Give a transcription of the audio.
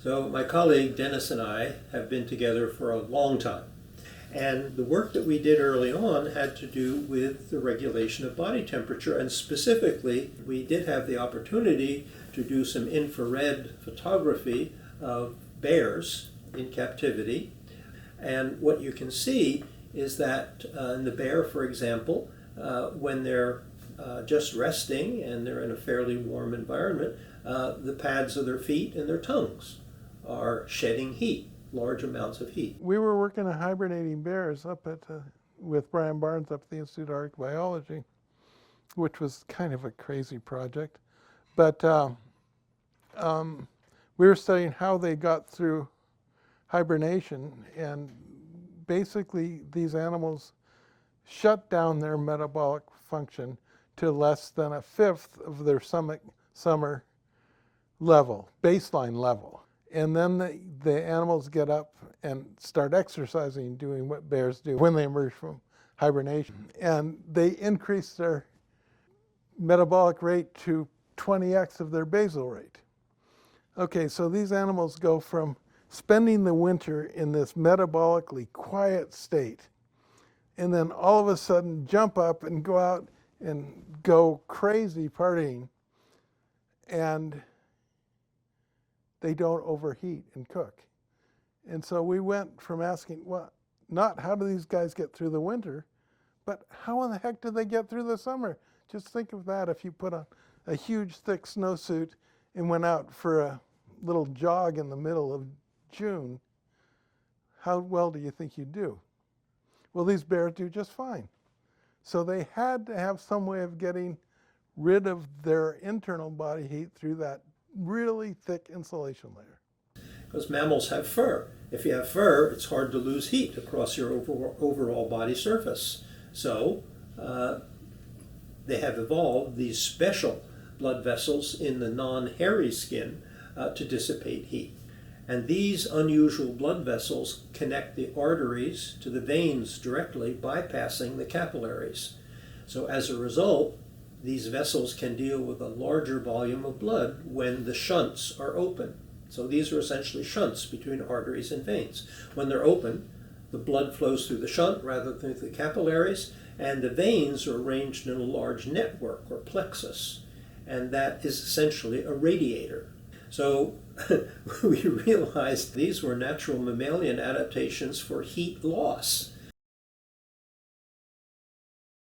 So my colleague Dennis and I have been together for a long time. And the work that we did early on had to do with the regulation of body temperature. And specifically, we did have the opportunity to do some infrared photography of bears in captivity. And what you can see is that in the bear, for example, when they're just resting and they're in a fairly warm environment, the pads of their feet and their tongues are shedding heat, large amounts of heat. We were working on hibernating bears up with Brian Barnes up at the Institute of Archaeology, which was kind of a crazy project. But we were studying how they got through hibernation, and basically these animals shut down their metabolic function to less than a fifth of their summer level, baseline level. And then the animals get up and start exercising, doing what bears do when they emerge from hibernation. And they increase their metabolic rate to 20x of their basal rate. Okay, so these animals go from spending the winter in this metabolically quiet state, and then all of a sudden jump up and go out and go crazy partying, and they don't overheat and cook. And so we went from asking, well, not how do these guys get through the winter, but how in the heck do they get through the summer? Just think of that if you put on a huge thick snowsuit and went out for a little jog in the middle of June. How well do you think you'd do? Well, these bears do just fine. So they had to have some way of getting rid of their internal body heat through that really thick insulation layer. Because mammals have fur. If you have fur, it's hard to lose heat across your overall body surface. So they have evolved these special blood vessels in the non-hairy skin to dissipate heat. And these unusual blood vessels connect the arteries to the veins directly, bypassing the capillaries. So as a result, these vessels can deal with a larger volume of blood when the shunts are open. So these are essentially shunts between arteries and veins. When they're open, the blood flows through the shunt rather than through the capillaries, and the veins are arranged in a large network or plexus, and that is essentially a radiator. So we realized these were natural mammalian adaptations for heat loss.